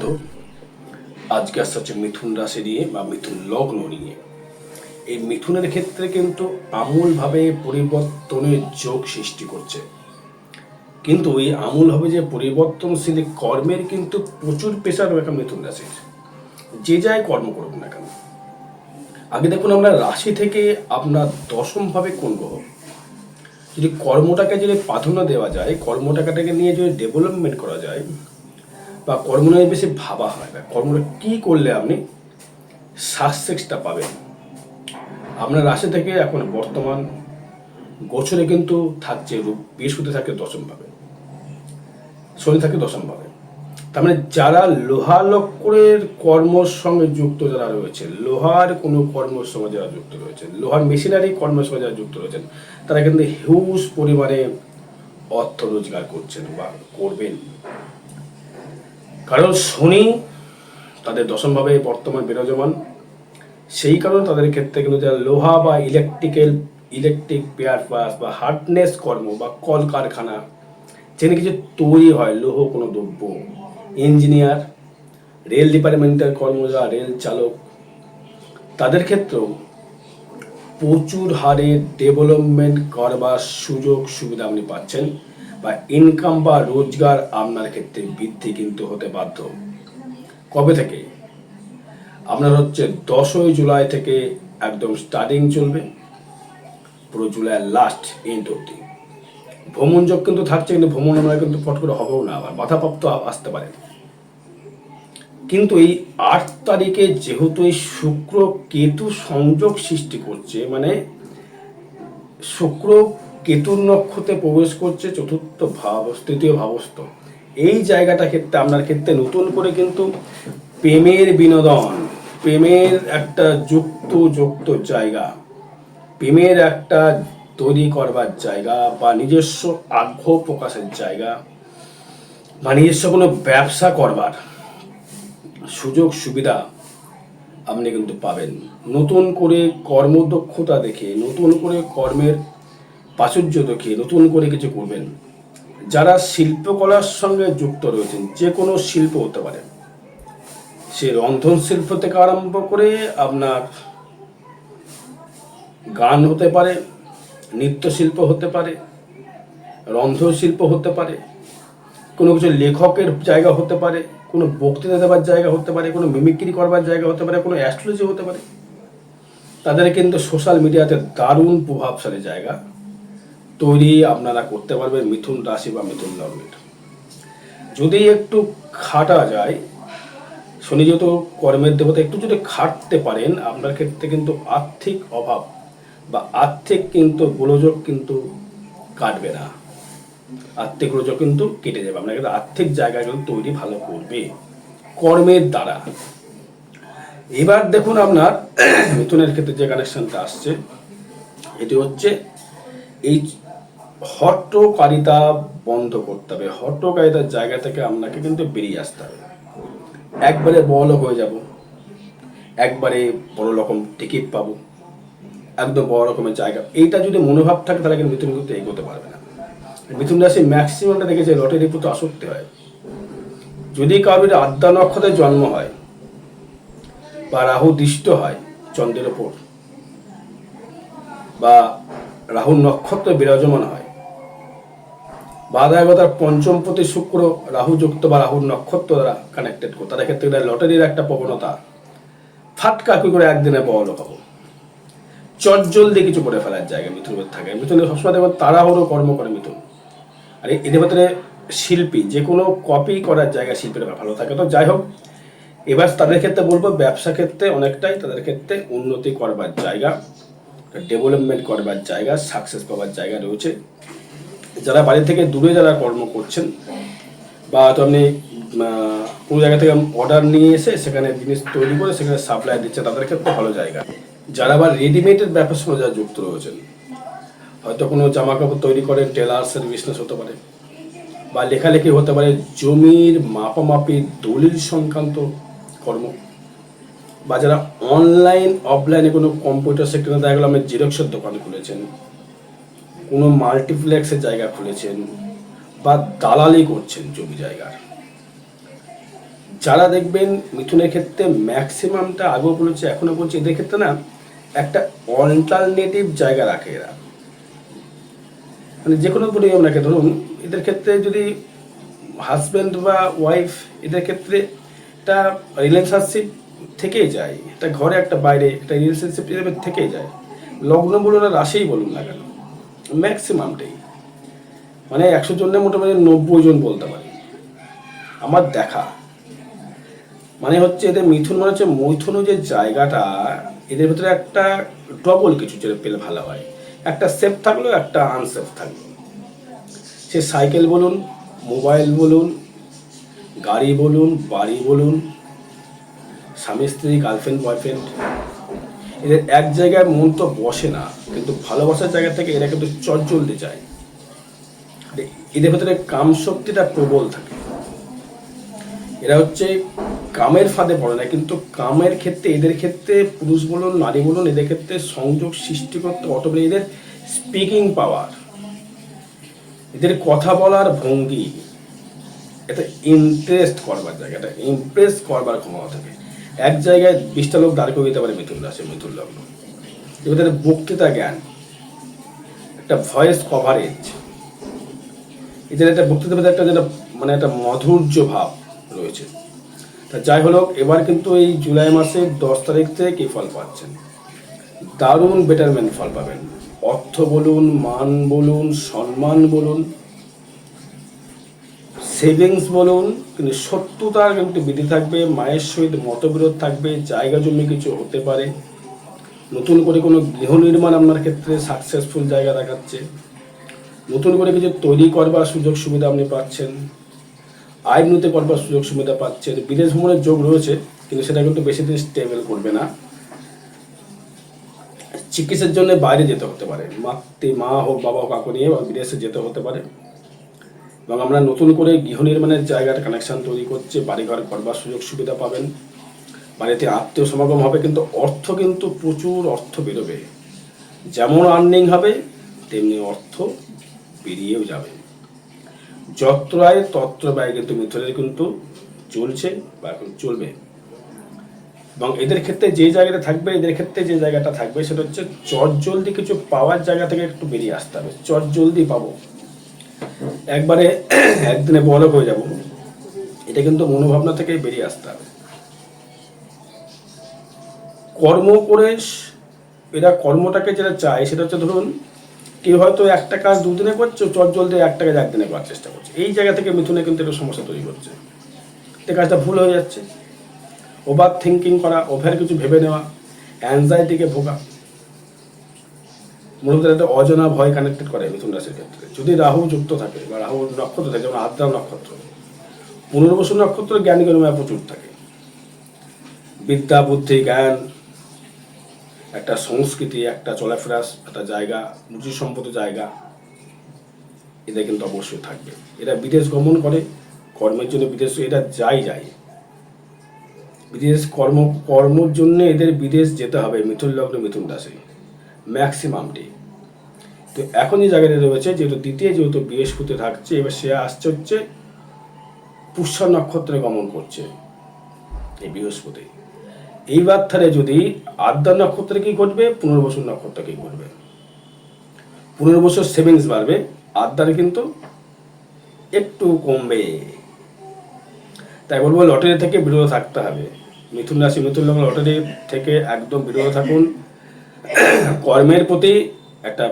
বন্ধু, আজকে আসছে হচ্ছে মিথুন রাশি নিয়ে বা মিথুন লগ্ন নিয়ে। এই মিথুনের ক্ষেত্রে কিন্তু আমূলভাবে পরিবর্তনের যোগ সৃষ্টি করছে, কিন্তু এই আমূলভাবে যে পরিবর্তনশীল কর্মের কিন্তু প্রচুর প্রেশার রয়েছে মিথুন রাশির। যে যাই কর্ম করুক না কেন, আগে দেখুন আমরা রাশি থেকে আপনার দশমভাবে কোন গ্রহ, যদি কর্মটাকে যদি প্রাধান্য দেওয়া যায়, কর্মটাকে নিয়ে যদি ডেভেলপমেন্ট করা যায় বা কর্ম নিয়ে বেশি ভাবা হয় বা কর্মটা কী করলে আপনি সাকসেসটা পাবেন। আপনার রাশি থেকে এখন বর্তমান গোচরে কিন্তু থাকছে বৃহস্পতি থাকে দশমভাবে, শনি থাকে দশমভাবে। তার মানে যারা লোহা লক্করের কর্মর সঙ্গে যুক্ত যারা রয়েছে, লোহার কোনো কর্মের সঙ্গে যারা যুক্ত রয়েছেন, লোহার মেশিনারি কর্মের সঙ্গে যারা যুক্ত রয়েছেন, তারা কিন্তু হিউজ পরিমাণে অর্থ রোজগার করছেন বা করবেন। কারণ শনি তাদের দশমভাবে বর্তমান বিরাজমান, সেই কারণে তাদের ক্ষেত্রে কিন্তু যারা লোহা বা ইলেকট্রিক পেয়ার পাস বা হার্ডনেস কর্ম বা কলকারখানা যেখানে কিছু তৈরি হয়, লৌহ কোনো দ্রব্য, ইঞ্জিনিয়ার, রেল ডিপার্টমেন্টের কর্মজা, রেল চালক, তাদের ক্ষেত্রেও প্রচুর হারে ডেভেলপমেন্ট করবার সুযোগ সুবিধা আপনি পাচ্ছেন বা ইনকাম বা রোজগার আপনার ক্ষেত্রে বৃদ্ধি কিন্তু হতে বাধ্য। কবে থেকে? আপনার হচ্ছে 10ই জুলাই থেকে একদম স্টার্টিং চলবে, পুরো জুলাইয়ের লাস্ট এন্ড অবধি। ভ্রমণ যোগ কিন্তু থাকছে, কিন্তু ভ্রমণ আমরা কিন্তু ফট করে হবেও না, আবার বাধাপ্রাপ্ত আসতে পারে। কিন্তু এই 8 তারিখে যেহেতু এই শুক্র কেতু সংযোগ সৃষ্টি করছে, মানে শুক্র কেতুর নক্ষত্রে প্রবেশ করছে, চতুর্থ ভাব, তৃতীয় ভাবস্থ, এই জায়গাটা ক্ষেত্রে আপনার ক্ষেত্রে নতুন করে কিন্তু প্রেমের বিনোদন, প্রেমের একটা যুক্ত জায়গা, প্রেমের একটা তৈরি করবার জায়গা বা নিজস্ব আগ্রহ প্রকাশের জায়গা বা নিজস্ব কোনো ব্যবসা করবার সুযোগ সুবিধা আপনি কিন্তু পাবেন। নতুন করে কর্মদক্ষতা দেখে, নতুন করে কর্মের প্রাচুর্য দেখে নতুন করে কিছু করবেন। যারা শিল্পকলার সঙ্গে যুক্ত রয়েছেন, যে কোনো শিল্প হতে পারে, সে রন্ধন শিল্প থেকে আরম্ভ করে আপনার গান হতে পারে, নৃত্যশিল্প হতে পারে, রন্ধন শিল্প হতে পারে, কোনো কিছু লেখকের জায়গা হতে পারে, কোনো বক্তৃতা দেওয়ার জায়গা হতে পারে, কোনো মিমিক্রি করবার জায়গা হতে পারে, কোনো অ্যাস্ট্রোলজি হতে পারে। তাদের কিন্তু সোশ্যাল মিডিয়াতে দারুণ প্রভাবশালী জায়গা তৈরি আপনারা করতে পারবেন মিথুন রাশি বা মিথুন লগ্নের। যদি একটু খাটা যায়, শনি যেহেতু কর্মের দেবতা, একটু যদি খাটতে পারেন, আপনার ক্ষেত্রে কিন্তু আর্থিক অভাব বা আর্থিক কিন্তু গোলযোগ কিন্তু কাটবে না, আর্থিক গোলযোগ কিন্তু কেটে যাবে। আপনার কিন্তু আর্থিক জায়গা কিন্তু তৈরি ভালো করবে কর্মের দ্বারা। এবার দেখুন আপনার মিথুনের ক্ষেত্রে যে কানেকশনটা আসছে, এটি হচ্ছে এই হটকারিতা বন্ধ করতে হবে। হটকারিতার জায়গা থেকে আপনাকে কিন্তু বেরিয়ে আসতে হবে। একবারে বড়লোক হয়ে যাব, একবারে বড় রকম টিকিট পাবো, একদম বড় রকমের জায়গা, এইটা যদি মনোভাব থাকে তাহলে কিন্তু মিথুন কিন্তু এগোতে পারবে না। মিথুন রাশি ম্যাক্সিমামটা দেখেছে লটারির প্রতি আসক্তি হয়। যদি কারোর আদ্যা নক্ষত্রের জন্ম হয় বা রাহু দৃষ্ট হয় চন্দ্রের ওপর বা রাহুর নক্ষত্র বিরাজমান হয় বা তার পঞ্চম প্রতি শুক্র রাহু যুক্ত বা রাহুর নক্ষত্র দ্বারা কানেক্টেড করে, তাদের ক্ষেত্রে লটারির একটা প্রবণতা, ফাটকা কি করে একদিনে বড় লোক হবো, চটজলদি কিছু করে ফেলার জায়গা মিথুনের থাকে। মিথুনের সবসময় দেখবেন তাড়াহুড়ো কর্ম করে মিথুন। আর এদের ভেতরে শিল্পী, যে কোনো কপি করার জায়গা শিল্পীরা ভালো থাকে। তো যাই হোক, এবার তাদের ক্ষেত্রে বলবো ব্যবসা ক্ষেত্রে অনেকটাই তাদের ক্ষেত্রে উন্নতি করবার জায়গা, ডেভেলপমেন্ট করবার জায়গা, সাকসেস পাওয়ার জায়গা রয়েছে। যারা বাড়ি থেকে দূরে যারা কর্ম করছেন বা তো আপনি কোনো জায়গা থেকে অর্ডার নিয়ে এসে সেখানে জিনিস তৈরি করে সেখানে সাপ্লাই দিচ্ছে, তাদের ক্ষেত্রে ভালো জায়গা। যারা আবার রেডিমেডের ব্যবসার সঙ্গে যারা যুক্ত রয়েছেন, হয়তো কোনো জামা কাপড় তৈরি করেন, টেলার্সের বিজনেস হতে পারে বা লেখালেখি হতে পারে, জমির মাপামাপি দলিল সংক্রান্ত কর্ম, বা যারা অনলাইন অফলাইনে কোনো কম্পিউটার সেক্টরে দেখা গেলো আপনি জেরক্সের দোকান খুলেছেন, কোনো মাল্টিপ্লেক্সের জায়গা খুলেছেন বা দালালি করছেন জমি জায়গার, যারা দেখবেন মিথুনের ক্ষেত্রে ম্যাক্সিমামটা আগেও বলেছে এখনো বলছে, এদের ক্ষেত্রে না একটা অল্টারনেটিভ জায়গা রাখে এরা, মানে যে কোনো বলি আপনাকে, ধরুন এদের ক্ষেত্রে যদি হাজব্যান্ড বা ওয়াইফ, এদের ক্ষেত্রে একটা রিলেশনশিপ থেকেই যায়, একটা ঘরে একটা বাইরে একটা রিলেশনশিপ থেকেই যায়। লগ্ন বলুন আর রাশিই বলুন না কেন, ম্যাক্সিমামটাই, মানে 100 জনের মোটামুটি 90 জন বলতে পারি আমার দেখা। মানে হচ্ছে এদের মিথুন, মানে হচ্ছে মৈথুন যে জায়গাটা, এদের ভিতরে একটা ডবল কিছু যেটা পেলে ভালো হয়, একটা সেফ থাকলো একটা আনসেফ থাকলো। সে সাইকেল বলুন, মোবাইল বলুন, গাড়ি বলুন, বাড়ি বলুন, স্বামী স্ত্রী, গার্লফ্রেন্ড বয়ফ্রেন্ড, এদের এক জায়গায় মন তো বসে না, কিন্তু ভালোবাসার জায়গা থেকে এরা কিন্তু চটজলদি যায়। এদের ভেতরে কাম শক্তিটা প্রবল থাকে। এরা হচ্ছে কামের ফাঁদে পড়ে না, কিন্তু কামের ক্ষেত্রে এদের ক্ষেত্রে পুরুষ বলুন নারী বলুন, এদের ক্ষেত্রে সংযোগ সৃষ্টি করতে অটোমেটিক এদের স্পিকিং পাওয়ার, এদের কথা বলার ভঙ্গি, এটা ইন্টারেস্ট করবার জায়গা, এটা ইমপ্রেস করবার ক্ষমতা থাকে। এক জায়গায় 20টা লোক দাঁড় করে দিতে পারে মিথুন রাশি, মিথুন লগ্ন। এদের বক্তৃতা জ্ঞান, একটা ভয়েস কভারেজ, এদের একটা বক্তৃতা একটা যেটা মানে একটা মাধুর্য ভাব রয়েছে। তা যাই হলো, এবার কিন্তু এই জুলাই মাসের 10 তারিখ থেকে কী ফল পাচ্ছেন, দারুণ বেটারমেন্ট ফল পাবেন। অর্থ বলুন, মান বলুন, সম্মান বলুন, সেভিংস বলুন, কিন্তু শত্রুতার কিন্তু বৃদ্ধি থাকবে, মায়ের সহিত মতবিরোধ থাকবে, জায়গা জমি কিছু হতে পারে, নতুন করে কোনো গৃহ নির্মাণ আপনার ক্ষেত্রে সাকসেসফুল জায়গা দেখাচ্ছে, নতুন করে কিছু তৈরি করবার সুযোগ সুবিধা আপনি পাচ্ছেন, আয় উন্নতি করবার সুযোগ সুবিধা পাচ্ছেন, বিদেশ ভ্রমণের যোগ রয়েছে, কিন্তু সেটা কিন্তু বেশি দিন স্টেবল করবে না। চিকিৎসার জন্য বাইরে যেতে হতে পারে, মা হোক বাবা হোক কাকু নিয়ে বিদেশে যেতে হতে পারে। এবং আমরা নতুন করে গৃহ নির্মাণের জায়গার কানেকশন তৈরি করছে, বাড়িঘর করবার সুযোগ সুবিধা পাবেন, বাড়িতে আত্মীয় সমাগম হবে, কিন্তু অর্থ কিন্তু প্রচুর অর্থ বেরোবে। যেমন আর্নিং হবে তেমনি অর্থ বেরিয়েও যাবে। যত্র আয় তত্র ব্যয় কিন্তু মিথুনের কিন্তু চলছে বা এখন চলবে। এবং এদের ক্ষেত্রে যে জায়গাটা থাকবে, এদের ক্ষেত্রে যে জায়গাটা থাকবে সেটা হচ্ছে চটজলদি কিছু পাওয়ার জায়গা থেকে একটু বেরিয়ে আসতে হবে। চটজলদি পাবো, একবারে একদিনে বড় হয়ে যাব, এটা কিন্তু মনোভাবনা থেকে বেরিয়ে আসতে হবে। কর্ম করে এরা কর্মটাকে যেটা চায় সেটা হচ্ছে, ধরুন কেউ হয়তো একটা কাজ দুদিনে করছে, চটজলদি একটা কাজ একদিনে করার চেষ্টা করছে, এই জায়গা থেকে মিথুনে কিন্তু একটু সমস্যা তৈরি করছে। এই কাজটা ভুল হয়ে যাচ্ছে, ওভার থিঙ্কিং করা, ওভার কিছু ভেবে নেওয়া, অ্যাংজাইটিকে ভোগা, মূলত একটা অজানা ভয় কানেক্টেড করে মিথুন রাশির ক্ষেত্রে। যদি রাহু যুক্ত থাকে বা রাহু নক্ষত্র থাকে, যেমন আদ্রা নক্ষত্র, পুনর্বসু নক্ষত্র জ্ঞান গরিমা প্রচুর থাকে, বিদ্যা বুদ্ধি জ্ঞান, একটা সংস্কৃতি, একটা চলাফেরা, একটা জায়গা, রুচি সম্পদ জায়গা, এদের কিন্তু অবশ্যই থাকবে। এরা বিদেশ গমন করে, কর্মের জন্য বিদেশ এরা যায় বিদেশ কর্মর জন্য এদের বিদেশ যেতে হবে মিথুন লগ্ন মিথুন রাশি ম্যাক্সিমামটি। তো এখন যে জায়গাটা রয়েছে, যেহেতু দ্বিতীয় যেহেতু বৃহস্পতি থাকছে, এবার সে আসছে হচ্ছে পুষ্যা নক্ষত্রে গমন করছে এই বৃহস্পতি। এইবার থারে যদি আদ্রা নক্ষত্রে কি ঘটবে, পুনর্বসু নক্ষত্রে কি ঘটবে, পুনর্বসুর সেভিংস বাড়বে, আদ্রার কিন্তু একটু কমবে। তাই বলবো লটারি থেকে বিরত থাকতে হবে। মিথুন রাশি মিথুন লগ্ন লটারি থেকে একদম বিরত থাকুন। কর্মের প্রতি একটা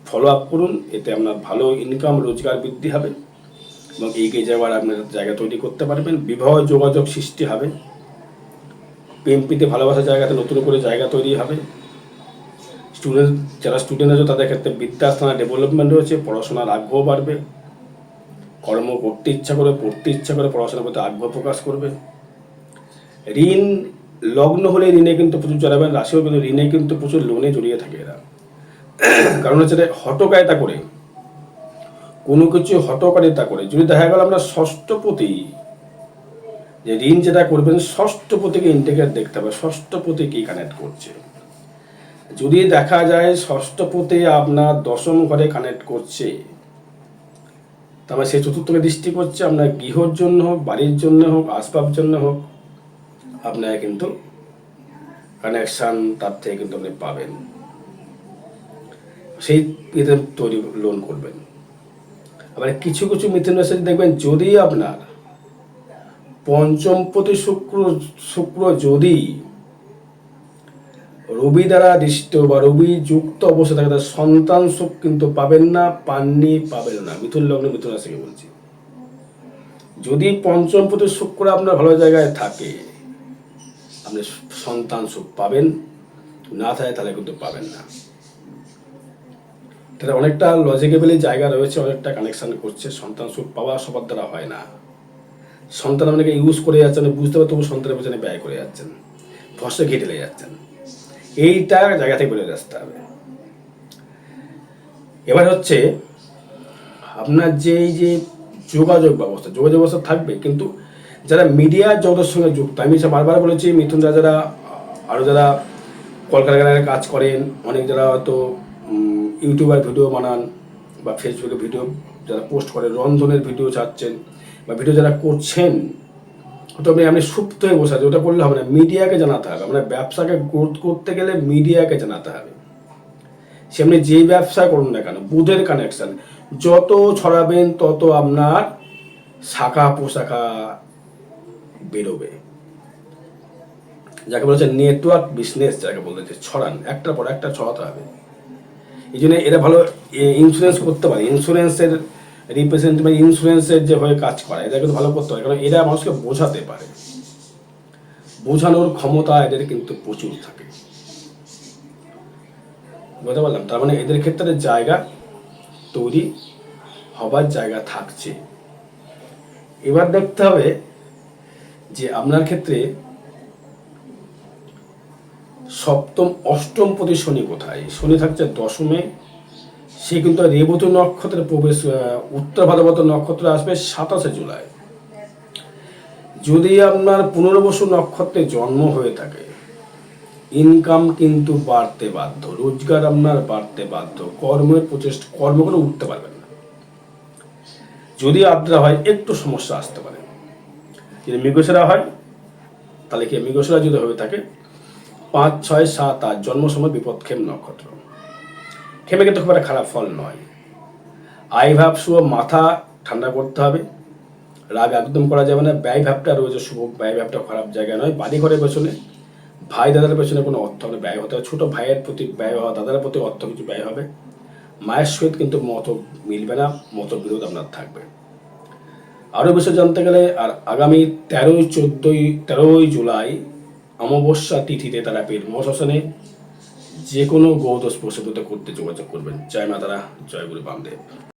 ফলো আপ করুন, এতে আপনার ভালো ইনকাম রোজগার বৃদ্ধি হবে এবং এগিয়ে যাওয়ার আপনার জায়গা তৈরি করতে পারবেন। বিবাহ যোগাযোগ সৃষ্টি হবে, প্রেমপ্রীতি ভালোবাসার জায়গাতে নতুন করে জায়গা তৈরি হবে। যারা স্টুডেন্ট আছে তাদের ক্ষেত্রে বিদ্যাস্থানে ডেভেলপমেন্ট রয়েছে, পড়াশোনার আগ্রহ বাড়বে, কর্ম করতে ইচ্ছা করে, পড়তে ইচ্ছা করে, পড়াশোনার প্রতি আগ্রহ প্রকাশ করবে। ঋণ লগ্ন হলে ঋণে কিন্তু প্রচুর জড়াবেন, রাশিও কিন্তু ঋণে কিন্তু প্রচুর লোনে জড়িয়ে থাকে এরা। কারণ হচ্ছে হটকারিতা করে, কোনো কিছু হটকারিতা করে যদি দেখা গেল আমরা ষষ্ঠপতি, যে ঋণ যেটা করবেন ষষ্ঠপতিকে ইন্টিগ্রেট দেখতে হবে, ষষ্ঠপতি কি কানেক্ট করছে। যদি দেখা যায় ষষ্ঠপতি আপনার দশম ঘরে কানেক্ট করছে, তারপর সেই চতুর্থকে দৃষ্টি করছে আপনার গৃহর জন্য হোক, বাড়ির জন্য হোক, আসবাব জন্য হোক, আপনারা কিন্তু কানেকশান তার থেকে কিন্তু আপনি পাবেন, সেই ইয়েতে তৈরি লোন করবেন। আবার কিছু কিছু মিথুন রাশি দেখবেন, যদি আপনার পঞ্চমপতি শুক্র যদি রবি দ্বারা দৃষ্ট বা রবি যুক্ত অবস্থা থাকে, তার সন্তান সুখ কিন্তু পাবেন না, পাবেন না। মিথুন লগ্ন, মিথুন রাশিকে বলছি। যদি পঞ্চমপতি শুক্র আপনার ভালো জায়গায় থাকে, আপনি সন্তান সুখ পাবেন, না থাকে তাহলে কিন্তু পাবেন না। তাহলে অনেকটা লজিকেবলি জায়গা রয়েছে, অনেকটা কানেকশান করছে। সন্তান সুখ পাওয়া সবার দ্বারা হয় না। সন্তান আপনাকে ইউজ করে যাচ্ছেন, বুঝতে পারে, তবু সন্তানের পেছনে ব্যয় করে যাচ্ছেন, ফসে ঘেটে যাচ্ছেন। এইটা জায়গা থেকে বেরোয় আসতে হবে। এবার হচ্ছে আপনার যে এই যে যোগাযোগ ব্যবস্থা থাকবে, কিন্তু যারা মিডিয়া জগতের সঙ্গে যুক্ত, আমি বারবার বলেছি, মিথুন রাজারা আরও যারা কলকারখানায় কাজ করেন, অনেক যারা হয়তো ইউটিউবার ভিডিও বানান বা ফেসবুকে ভিডিও যারা পোস্ট করেন, রন্ধনের ভিডিও ছাড়ছেন বা ভিডিও যারা করছেন, হয়তো আপনি সুপ্ত হয়ে বসে আছেন, ওটা করলে হবে না। মিডিয়াকে জানাতে হবে। আপনার ব্যবসাকে গ্রোথ করতে গেলে মিডিয়াকে জানাতে হবে। সে আপনি যেই ব্যবসা করুন না কেন, বুধের কানেকশন যত ছড়াবেন তত আপনার শাখা পোশাখা বেরোবে, যাকে বলেছে নেটওয়ার্ক বিজনেস, যাকে বলতে ছড়ান, একটার পর একটা ছড়াতে হবে। এই জন্য এরা ভালো ইন্স্যুরেন্স করতে পারে, ইন্স্যুরেন্সের রিপ্রেজেন্টেটিভ, ইন্স্যুরেন্সের যে হয়ে কাজ করে, এরা কিন্তু ভালো করতে পারে, কারণ এরা মানুষকে বোঝাতে পারে। বোঝানোর ক্ষমতা এদের কিন্তু প্রচুর থাকে, বুঝতে পারলাম। তার মানে এদের ক্ষেত্রে জায়গা তৈরি হবার জায়গা থাকছে। এবার দেখতে হবে যে আপনার ক্ষেত্রে সপ্তম অষ্টম পতি শনি কোথায়। শনি থাকছে দশমে, সে কিন্তু রেবতী নক্ষত্রে প্রবেশ, উত্তর ভাদ্রপদ নক্ষত্রে আসবে 27 জুলাই। যদি আপনার পুনর্বসু নক্ষত্রে জন্ম হয়ে থাকে, ইনকাম কিন্তু বাড়তে বাধ্য, রোজগার আপনার বাড়তে বাধ্য, কর্ম করে উঠতে পারবেন না। যদি আদ্রা হয় একটু সমস্যা আসতে পারে। যদি মৃগশিরা হয় তাহলে কি, মৃগশিরা যদি হয়ে থাকে 5, 6, 7, 8 জন্ম সময় বিপদক্ষেম নক্ষত্র। খেমে কিন্তু খুব একটা খারাপ ফল নয়। আই ভাব শুভ, মাথা ঠান্ডা করতে হবে, রাগ একদম করা যাবে না। ব্যয় ভাবটা রয়েছে শুভ, ব্যয় ভাবটা খারাপ জায়গায় নয়। বাড়ি ঘরের পেছনে, ভাই দাদার পেছনে কোনো অর্থ হবে ব্যয় হতে হবে, ছোটো ভাইয়ের প্রতি ব্যয় হওয়া, দাদার প্রতি অর্থ কিছু ব্যয় হবে। মায়ের সহিত কিন্তু মত মিলবে না, মতবিরোধ আপনার থাকবে। আরও বেশি জানতে গেলে, আর আগামী 13 জুলাই অমাবস্যা তিথিতে তারা পীর মহাশ্মশানে যে কোনো গৌদোষ প্রসূত করতে যোগাযোগ করবেন। জয় মা তারা, জয় গুরু বামদেব।